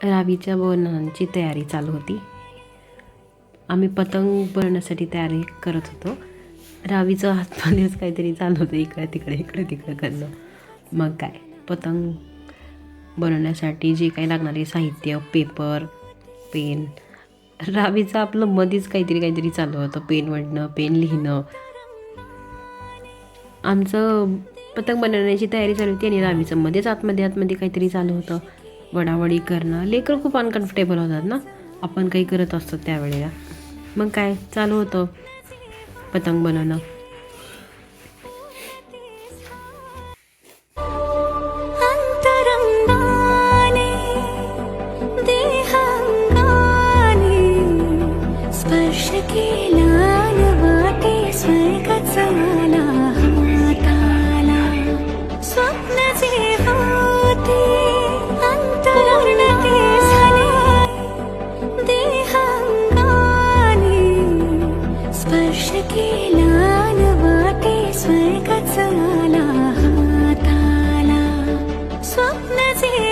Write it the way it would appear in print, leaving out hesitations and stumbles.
रावीच्या बनवण्याची तयारी चालू होती. आम्ही पतंग बनवण्यासाठी तयारी करत होतो. रावीचं हातमध्येच काहीतरी चालू होतं, इकडे तिकडे करणं. मग काय, पतंग बनवण्यासाठी जे काही लागणारे साहित्य, पेपर, पेन, रावीचं आपलं मध्येच काहीतरी चालू होतं. पेन वडणं, पेन लिहिणं. आमचं पतंग बनवण्याची तयारी चालू होती आणि रावीचं मध्येच आतमध्ये काहीतरी चालू होतं. वडावडी करणं. लेकरं खूप अनकम्फर्टेबल होतात ना आपण काही करत असतो त्यावेळेला. मग काय चालू होतं पतंग बनवणं. स्पर्श केला वाटे स्वर्गाचा आला हाताला. स्वप्न जे होते अंतराळात झाले देहांगाने. स्पर्श केला वाटे स्वर्गाचा आला हाताला. स्वप्न जे